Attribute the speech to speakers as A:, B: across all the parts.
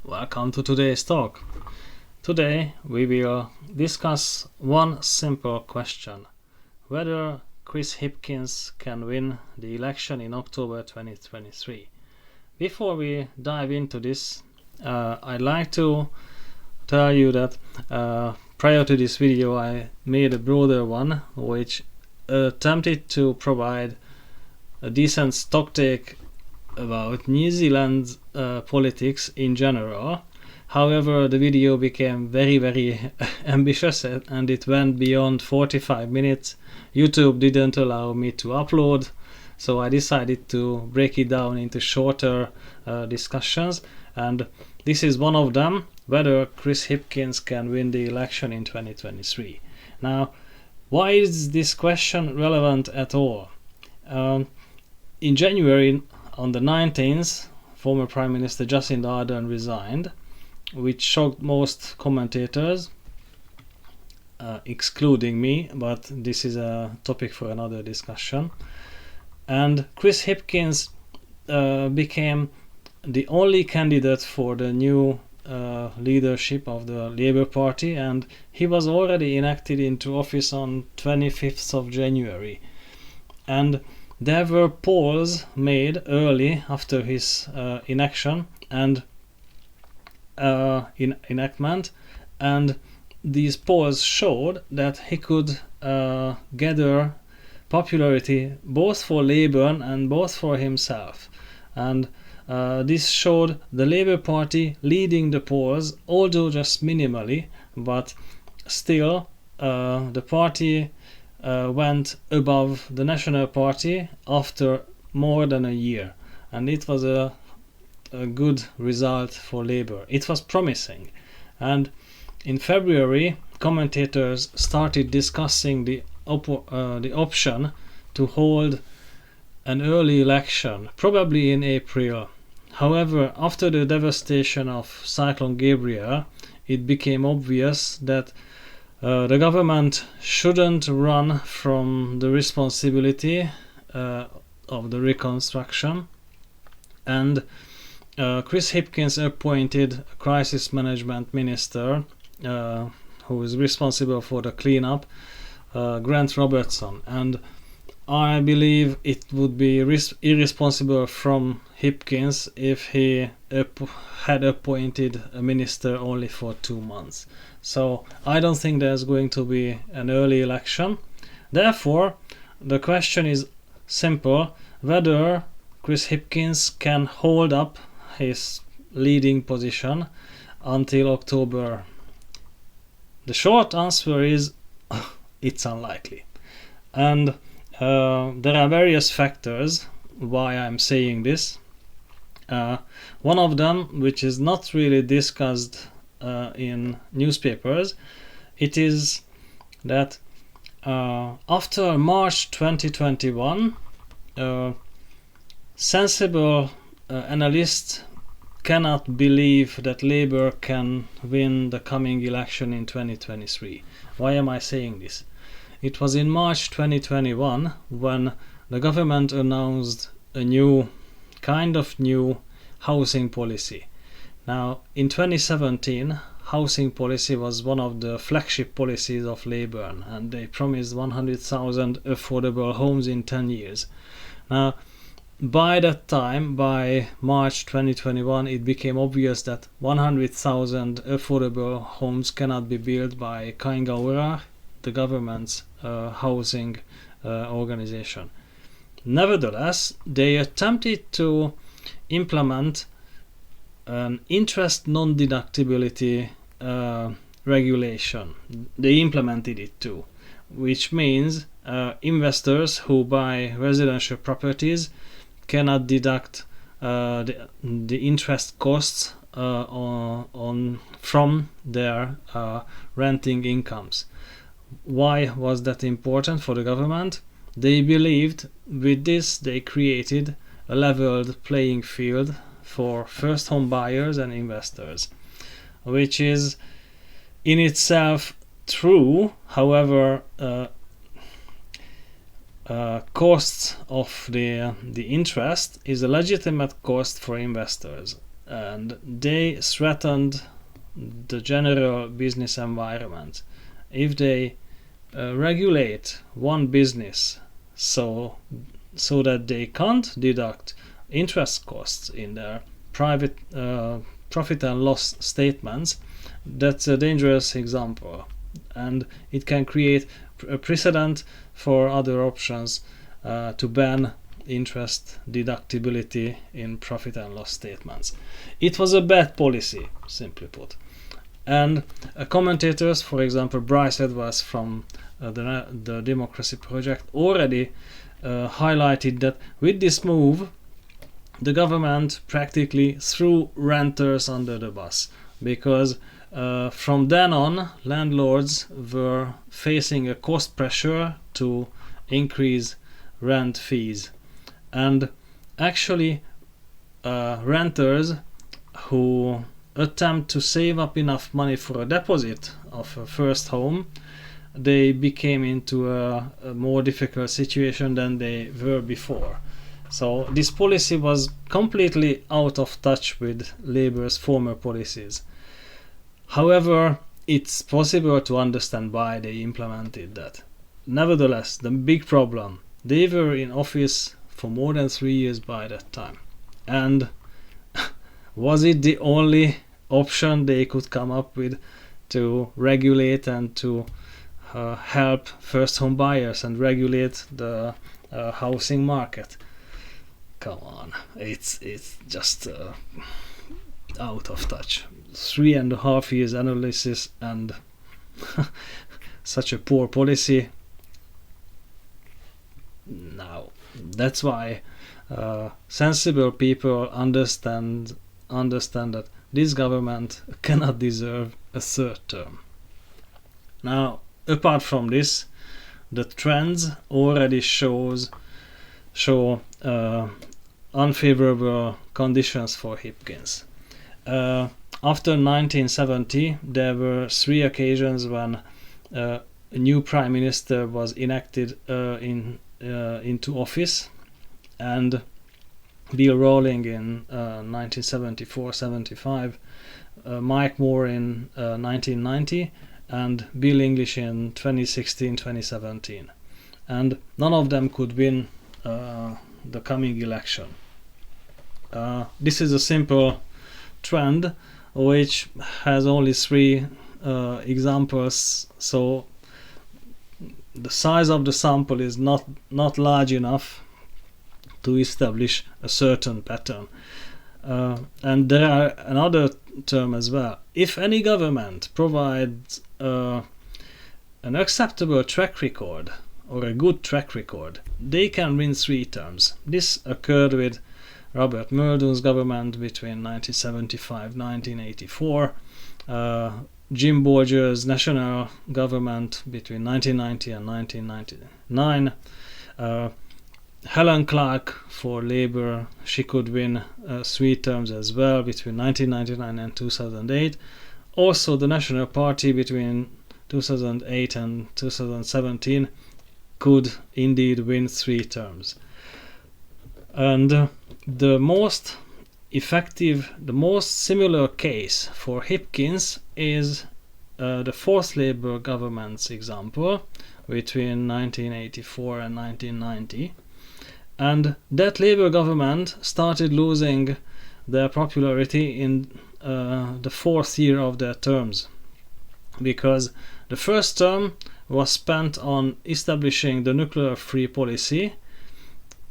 A: Welcome to today's talk. Today we will discuss one simple question: whether Chris Hipkins can win the election in October 2023. Before we dive into this, I'd like to tell you that prior to this video I made a broader one which attempted to provide a decent stocktake about New Zealand politics in general. However, the video became very ambitious and it went beyond 45 minutes. YouTube didn't allow me to upload, so I decided to break it down into shorter discussions, and this is one of them: whether Chris Hipkins can win the election in 2023. Now, why is this question relevant at all? In January, on the 19th, former Prime Minister Jacinda Ardern resigned, which shocked most commentators, excluding me, but this is a topic for another discussion. And Chris Hipkins became the only candidate for the new leadership of the Labour Party, and he was already elected into office on 25th of January. And there were polls made early after his election and enactment, and these polls showed that he could gather popularity both for Labour and both for himself. And this showed the Labour Party leading the polls, although just minimally, but still the party went above the National Party after more than a year, and it was a good result for Labour. It was promising, and in February commentators started discussing the option to hold an early election, probably in April. However, after the devastation of Cyclone Gabriel, it became obvious that the government shouldn't run from the responsibility of the reconstruction, and Chris Hipkins appointed a crisis management minister who is responsible for the cleanup, Grant Robertson. And I believe it would be irresponsible from Hipkins if he had appointed a minister only for 2 months. So I don't think there's going to be an early election. Therefore, the question is simple: whether Chris Hipkins can hold up his leading position until October. The short answer is it's unlikely. And there are various factors why I'm saying this. One of them, which is not really discussed in newspapers, it is that after March 2021, sensible analysts cannot believe that Labour can win the coming election in 2023. Why am I saying this? It was in March 2021 when the government announced a new housing policy. Now, in 2017, housing policy was one of the flagship policies of Labour, and they promised 100,000 affordable homes in 10 years. Now, by that time, by March 2021, it became obvious that 100,000 affordable homes cannot be built by Kaingaura, the government's housing organization. Nevertheless, they attempted to implement an interest non-deductibility regulation. They implemented it too, which means investors who buy residential properties cannot deduct the interest costs from their renting incomes. Why was that important for the government? They believed with this they created a leveled playing field for first home buyers and investors, which is in itself true. However, costs of the interest is a legitimate cost for investors. and they threatened the general business environment. If they regulate one business so that they can't deduct interest costs in their private profit and loss statements, that's a dangerous example, and it can create a precedent for other options to ban interest deductibility in profit and loss statements. It was a bad policy, simply put. And commentators, for example Bryce Edwards from the Democracy Project, already highlighted that with this move the government practically threw renters under the bus, because from then on landlords were facing a cost pressure to increase rent fees. And actually renters who attempt to save up enough money for a deposit of a first home, they became into a more difficult situation than they were before. So this policy was completely out of touch with Labour's former policies. However, it's possible to understand why they implemented that. Nevertheless, the big problem, they were in office for more than 3 years by that time. And was it the only option they could come up with to regulate and to help first home buyers and regulate the housing market? Come on, it's just out of touch. 3.5 years analysis and such a poor policy. Now, that's why sensible people understand that this government cannot deserve a third term. Now, apart from this, the trends already show unfavorable conditions for Hipkins. After 1970, there were 3 occasions when a new prime minister was enacted into office, and Bill Rowling in 1974-75, Mike Moore in 1990, and Bill English in 2016-2017. And none of them could win the coming election. This is a simple trend which has only 3 examples, so the size of the sample is not large enough to establish a certain pattern. And there are another term as well. If any government provides an acceptable track record or a good track record, they can win 3 terms. This occurred with Robert Muldoon's government between 1975-1984, Jim Bolger's national government between 1990 and 1999, Helen Clark for Labour, she could win 3 terms as well between 1999 and 2008. Also the National Party between 2008 and 2017 could indeed win 3 terms. And the most effective, the most similar case for Hipkins is the fourth Labour government's example between 1984 and 1990. And that Labour government started losing their popularity in the 4th year of their terms, because the first term was spent on establishing the nuclear-free policy,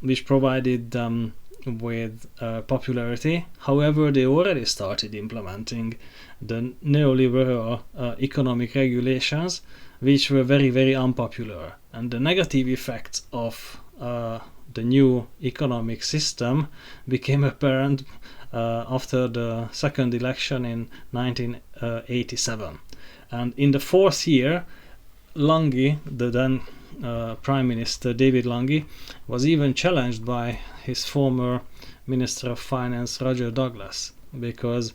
A: which provided them with popularity. However, they already started implementing the neoliberal economic regulations, which were very, very unpopular. And the negative effects of the new economic system became apparent after the second election in 1987. And in the 4th year, Lange, the then Prime Minister David Lange, was even challenged by his former Minister of Finance Roger Douglas, because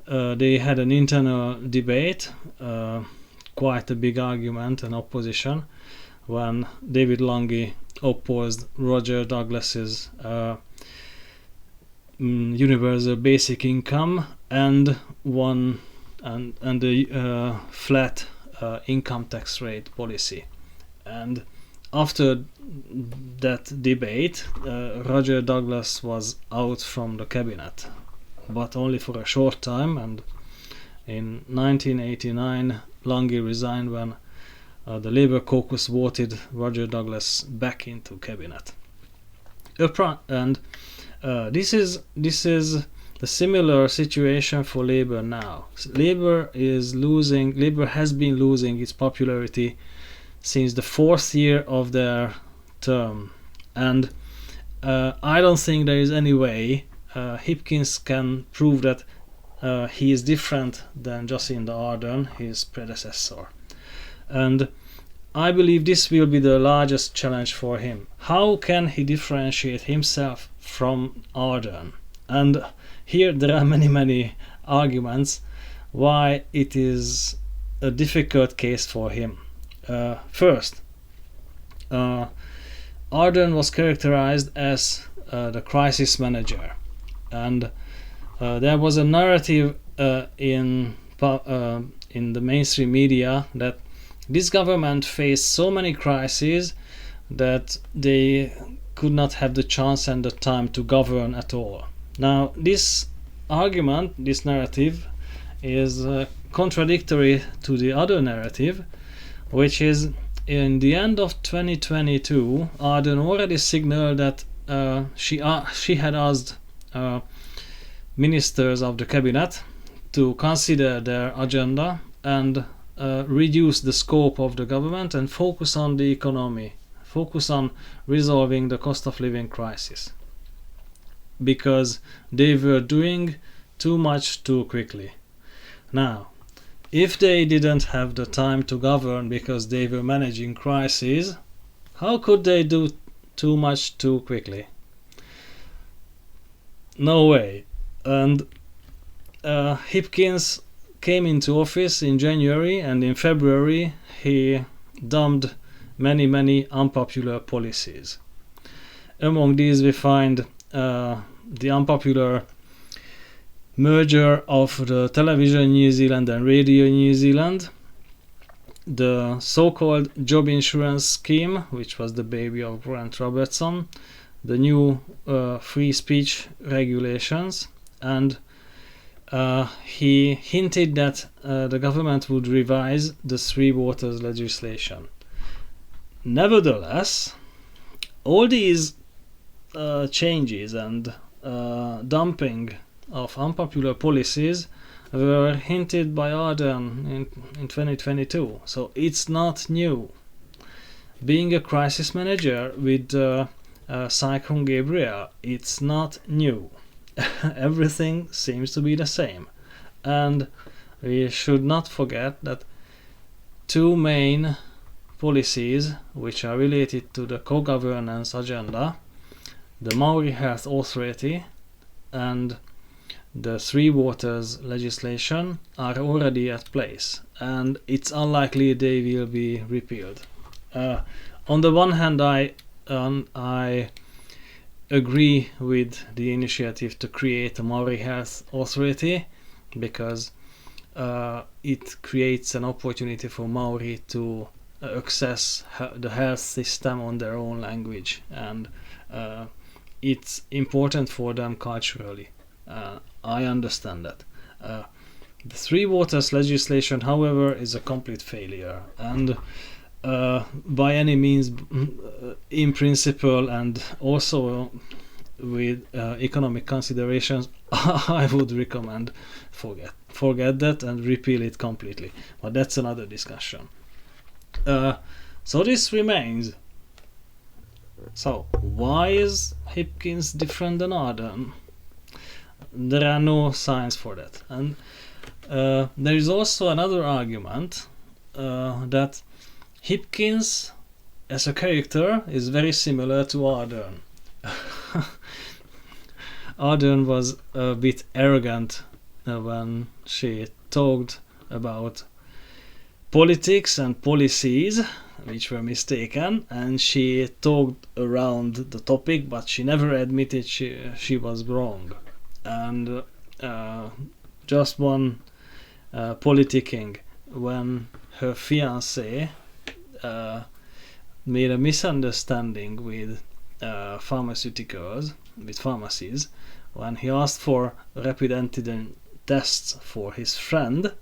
A: they had an internal debate, quite a big argument and opposition, when David Lange opposed Roger Douglas's universal basic income and the flat income tax rate policy. And after that debate, Roger Douglas was out from the cabinet, but only for a short time, and in 1989 Lange resigned when the Labour caucus voted Roger Douglas back into cabinet. And this is the similar situation for Labour now. Labour has been losing its popularity since the 4th year of their term, and I don't think there is any way Hipkins can prove that he is different than Jacinda Ardern, his predecessor. And I believe this will be the largest challenge for him. How can he differentiate himself from Ardern? And here there are many arguments why it is a difficult case for him. First, Ardern was characterized as the crisis manager, and there was a narrative in the mainstream media that this government faced so many crises that they could not have the chance and the time to govern at all. Now, this argument, this narrative, is contradictory to the other narrative, which is in the end of 2022, Ardern already signaled that she had asked ministers of the cabinet to consider their agenda and reduce the scope of the government and focus on the economy, focus on resolving the cost of living crisis, because they were doing too much too quickly. Now, if they didn't have the time to govern because they were managing crises, how could they do too much too quickly? No way. And Hipkins came into office in January, and in February he dumped many unpopular policies. Among these we find the unpopular merger of the Television New Zealand and Radio New Zealand, the so-called job insurance scheme, which was the baby of Grant Robertson, the new free speech regulations, and he hinted that the government would revise the Three Waters legislation. Nevertheless, all these changes and dumping of unpopular policies were hinted by Ardern in 2022, so it's not new. Being a crisis manager with Cyclone Gabriel, it's not new. Everything seems to be the same, and we should not forget that two main policies which are related to the co-governance agenda, the Maori Health Authority and the Three Waters legislation, are already at place, and it's unlikely they will be repealed. On the one hand, I agree with the initiative to create a Maori Health Authority, because it creates an opportunity for Maori to access the health system on their own language, and it's important for them culturally. I understand that. The Three Waters legislation, however, is a complete failure, and by any means, in principle and also with economic considerations, I would recommend forget that and repeal it completely, but that's another discussion. So this remains. So why is Hipkins different than Ardern? There are no signs for that, and there is also another argument that Hipkins as a character is very similar to Ardern. Ardern was a bit arrogant when she talked about politics and policies which were mistaken, and she talked around the topic, but she never admitted she was wrong. and just one politicking when her fiancé made a misunderstanding with pharmaceuticals, with pharmacies, when he asked for rapid antigen tests for his friend,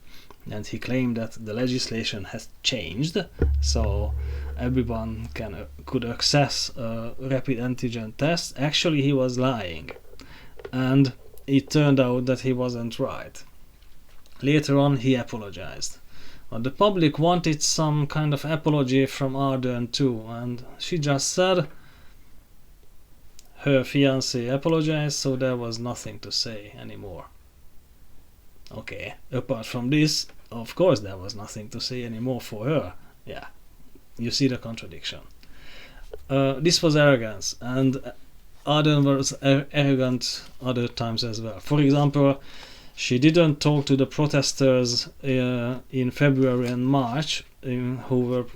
A: and he claimed that the legislation has changed, so everyone could access a rapid antigen test. Actually, he was lying, and it turned out that he wasn't right. Later on, he apologized. But the public wanted some kind of apology from Ardern too, and she just said her fiancé apologized, so there was nothing to say anymore. Okay, apart from this, of course there was nothing to say anymore for her. Yeah, you see the contradiction. This was arrogance, and Ardern was arrogant other times as well. For example, she didn't talk to the protesters in February and March who were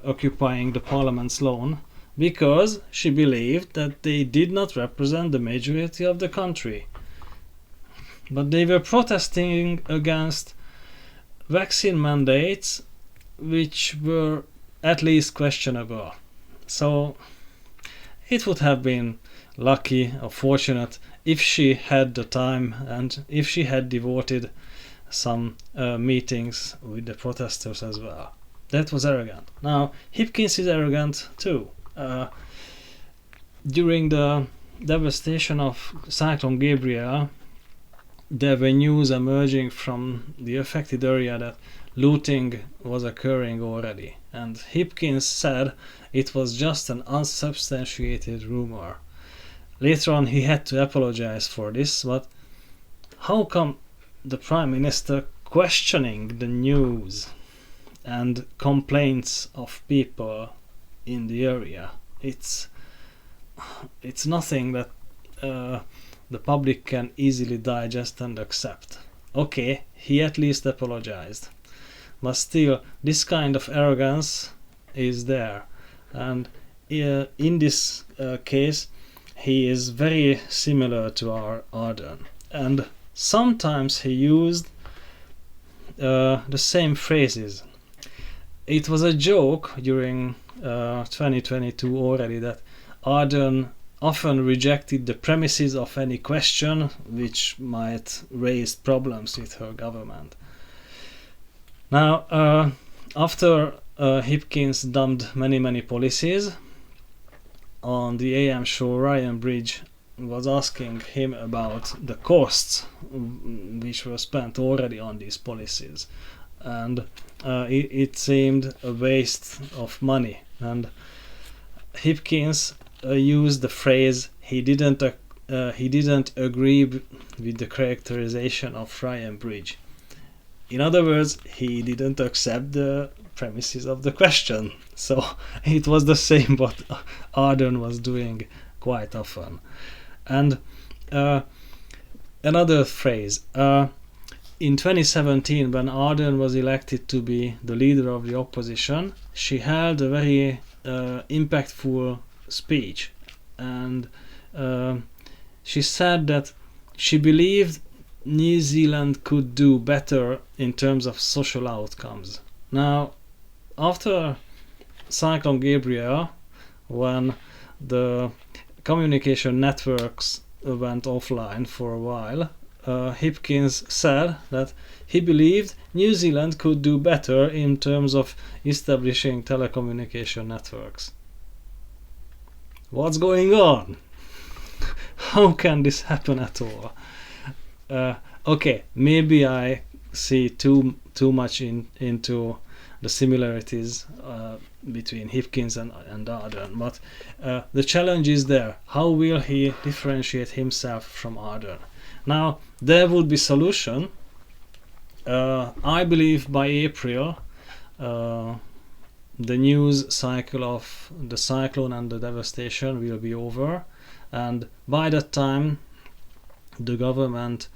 A: occupying the parliament's lawn, because she believed that they did not represent the majority of the country. But they were protesting against vaccine mandates which were at least questionable. So it would have been lucky or fortunate if she had the time and if she had devoted some meetings with the protesters as well. That was arrogant. Now, Hipkins is arrogant too. During the devastation of Cyclone Gabriel, there were news emerging from the affected area that looting was occurring already, and Hipkins said it was just an unsubstantiated rumor. Later on, he had to apologize for this, but how come the Prime Minister questioning the news and complaints of people in the area? It's nothing that the public can easily digest and accept. Okay, he at least apologized, but still, this kind of arrogance is there, and in this case, he is very similar to our Ardern, and sometimes he used the same phrases. It was a joke during 2022 already that Ardern often rejected the premises of any question which might raise problems with her government. Now, after Hipkins dumped many policies, on the AM show Ryan Bridge was asking him about the costs which were spent already on these policies, and it seemed a waste of money, and Hipkins used the phrase he didn't agree with the characterization of Ryan Bridge. In other words, he didn't accept the premises of the question. So it was the same what Ardern was doing quite often. And another phrase. In 2017, when Ardern was elected to be the leader of the opposition, she held a very impactful speech, and she said that she believed New Zealand could do better in terms of social outcomes. Now, after Cyclone Gabriel, when the communication networks went offline for a while, Hipkins said that he believed New Zealand could do better in terms of establishing telecommunication networks. What's going on? How can this happen at all? Okay, maybe I see too much into the similarities between Hipkins and Ardern, but the challenge is there. How will he differentiate himself from Ardern? Now, there would be solution. I believe by April, the news cycle of the cyclone and the devastation will be over, and by that time, the government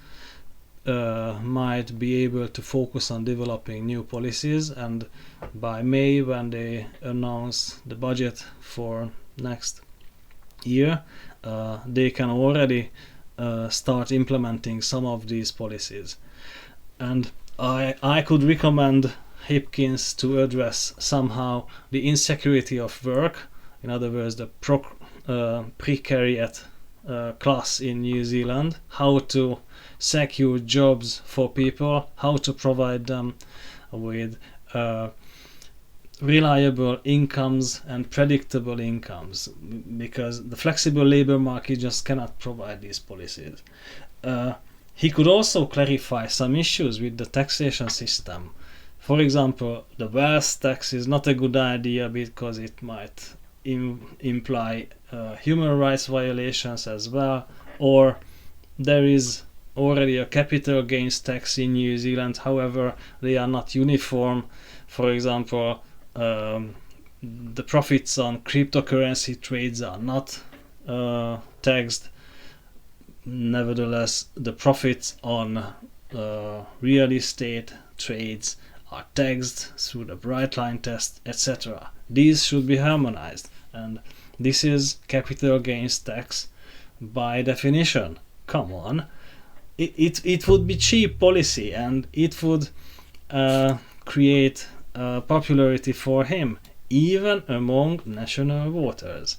A: might be able to focus on developing new policies, and by May, when they announce the budget for next year, they can already start implementing some of these policies. And I could recommend Hipkins to address somehow the insecurity of work, in other words, the precariat class in New Zealand, how to secure jobs for people, how to provide them with reliable incomes and predictable incomes, because the flexible labor market just cannot provide these policies. He could also clarify some issues with the taxation system. For example, the wealth tax is not a good idea because it might imply human rights violations as well, or there is already a capital gains tax in New Zealand, however they are not uniform. For example, the profits on cryptocurrency trades are not taxed. Nevertheless, the profits on real estate trades are taxed through the bright line test, etc. These should be harmonized, and this is capital gains tax by definition. Come on, it would be cheap policy, and it would create popularity for him, even among national voters.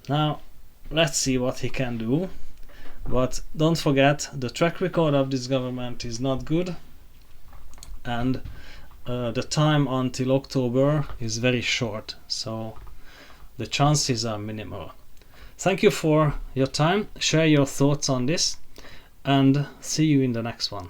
A: Now, let's see what he can do. But don't forget, the track record of this government is not good, and the time until October is very short, so the chances are minimal. Thank you for your time, share your thoughts on this, and see you in the next one.